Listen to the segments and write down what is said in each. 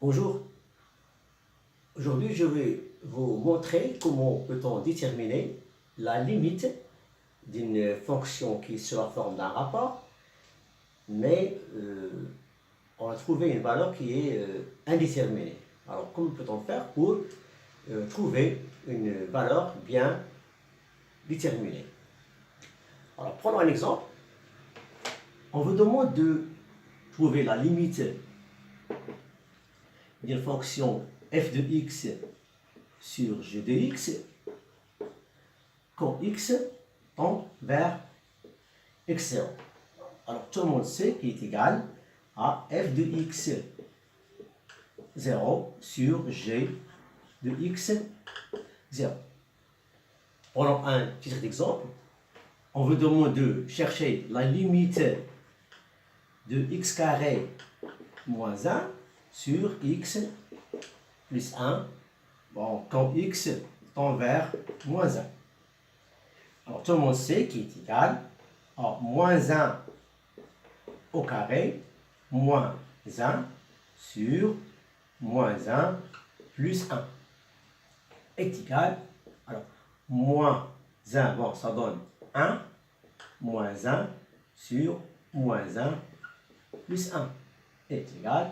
Bonjour, aujourd'hui je vais vous montrer comment peut-on déterminer la limite d'une fonction qui est sous la forme d'un rapport, mais on a trouvé une valeur qui est indéterminée. Alors comment peut-on faire pour trouver une valeur bien déterminée? Alors prenons un exemple. On vous demande de trouver la limite d'une fonction f de x sur g de x quand x tend vers x0. Alors tout le monde sait qu'il est égal à f de x 0 sur g de x 0. Prenons un titre d'exemple. On vous demande de chercher la limite de x carré moins 1 sur x plus 1, bon, quand x tend vers moins 1. Alors tout le monde sait qu'il est égal à moins 1 au carré moins 1 sur moins 1 plus 1 est égal, alors moins 1, bon, ça donne 1, moins 1 sur moins 1 plus 1 est égal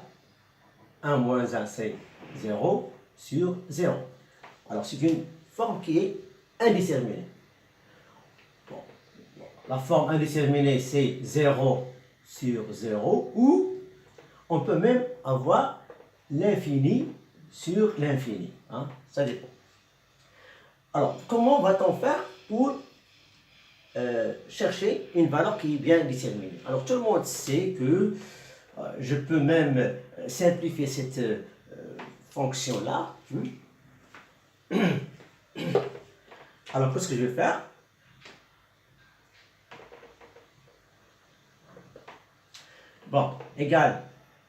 1 moins 1, c'est 0 sur 0. Alors, c'est une forme qui est indéterminée. Bon. La forme indéterminée, c'est 0 sur 0, ou on peut même avoir l'infini sur l'infini. Hein? Ça dépend. Alors, comment va-t-on faire pour chercher une valeur qui est bien déterminée? Alors, tout le monde sait que je peux même simplifier cette fonction-là. Alors, qu'est-ce que je vais faire? Bon, égale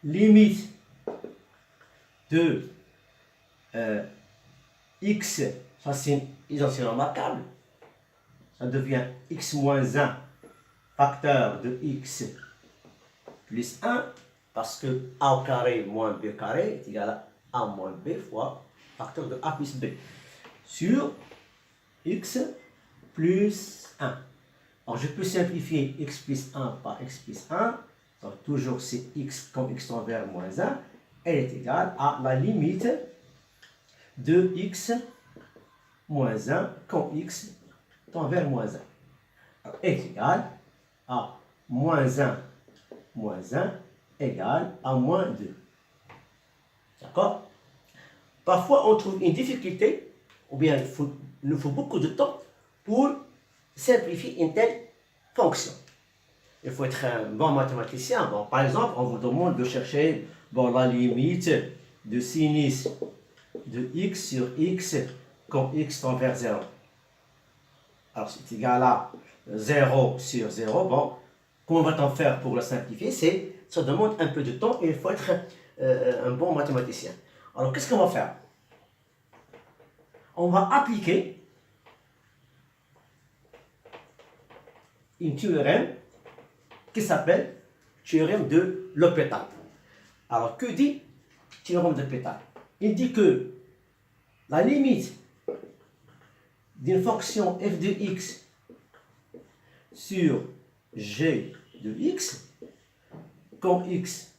limite de x, ça c'est une isolation remarquable, ça devient x moins 1 facteur de x plus 1, parce que a au carré moins b au carré est égal à a moins b fois facteur de a plus b sur x plus 1. Alors je peux simplifier x plus 1 par x plus 1, donc toujours c'est x quand x tend vers moins 1, elle est égale à la limite de x moins 1 quand x tend vers moins 1. Alors, est égal à moins 1 égale à moins 2. D'accord? Parfois, on trouve une difficulté, ou bien il nous faut beaucoup de temps pour simplifier une telle fonction. Il faut être un bon mathématicien. Bon, par exemple, on vous demande de chercher la limite de sinus de x sur x quand x tend vers 0. Alors, c'est égal à 0 sur 0. Bon, comment va-t-on faire pour la simplifier? Ça demande un peu de temps et il faut être un bon mathématicien. Alors, qu'est-ce qu'on va faire? On va appliquer une théorème qui s'appelle théorème de L'Hopital. Alors, que dit théorème de L'Hopital? Il dit que la limite d'une fonction f de x sur g de x, quand x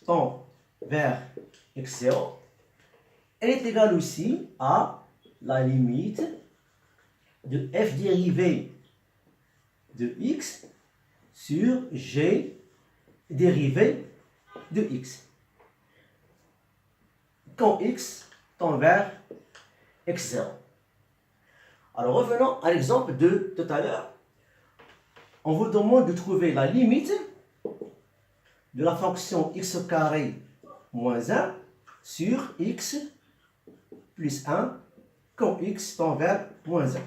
tend vers x0, elle est égale aussi à la limite de f dérivée de x sur g dérivée de x quand x tend vers x0. Alors revenons à l'exemple de tout à l'heure. On vous demande de trouver la limite de la fonction x au carré moins 1 sur x plus 1 quand x tend vers moins 1.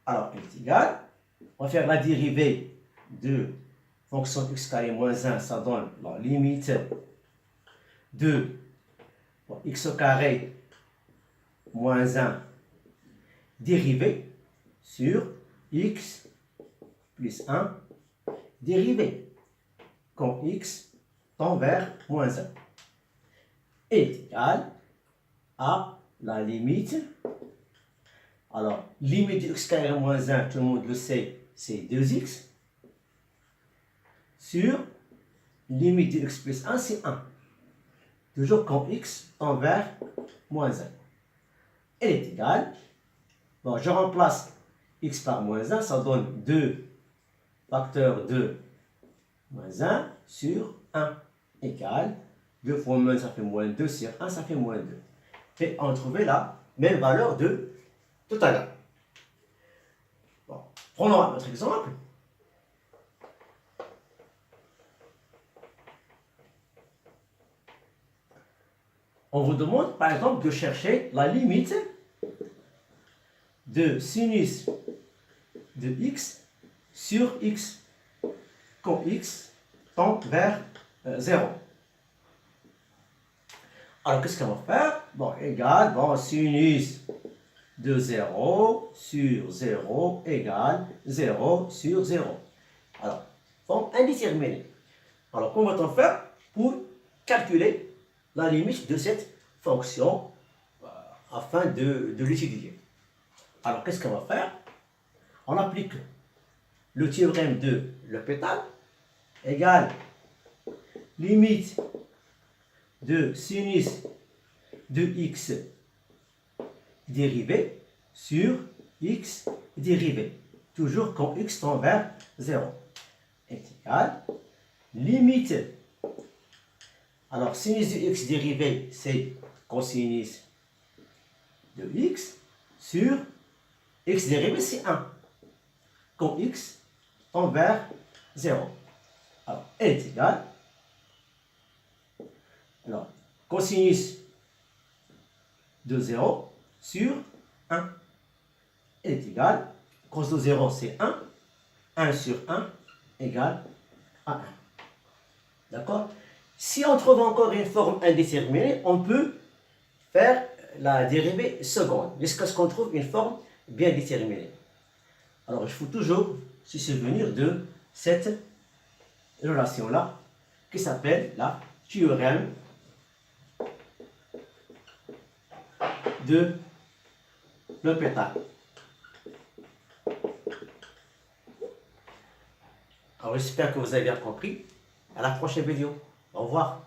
Alors, elle est égale, on va faire la dérivée de fonction x carré moins 1, ça donne la limite de x au carré moins 1 dérivée sur x plus 1 dérivée quand x tend vers moins 1. est égal à la limite. Alors, limite de x carré moins 1, tout le monde le sait, c'est 2x. Sur limite de x plus 1, c'est 1. Toujours quand x tend vers moins 1. Elle est égale. Bon, je remplace x par moins 1, ça donne 2 facteur de moins 1 sur 1 égale 2 fois moins 1, ça fait moins 2 sur 1, ça fait moins 2. Et on trouvait la même valeur de tout à l'heure. Bon, prenons un autre exemple. On vous demande par exemple de chercher la limite de sinus de x sur x quand x tend vers 0. Alors qu'est-ce qu'on va faire? Bon, égal, bon, sinus de 0 sur 0 égale 0 sur 0. Alors, forme indéterminée. Alors, comment va-t-on faire pour calculer la limite de cette fonction afin de l'étudier? Alors, qu'est-ce qu'on va faire? On applique le théorème de L'Hopital égale limite de sinus de x dérivé sur x dérivé, toujours quand x tend vers 0, est égal limite. Alors, sinus de x dérivé, c'est cosinus de x sur x dérivé, c'est 1, quand x tend vers 0. Alors, elle est égale. Alors, cosinus de 0 sur 1 est égal. Cos de 0, c'est 1. 1 sur 1 égale à 1. D'accord? Si on trouve encore une forme indéterminée, on peut faire la dérivée seconde, jusqu'à ce qu'on trouve une forme bien déterminée. Alors, il faut toujours se souvenir de cette relation-là, qui s'appelle la théorème de L'Hopital. Alors, j'espère que vous avez bien compris. À la prochaine vidéo. Au revoir.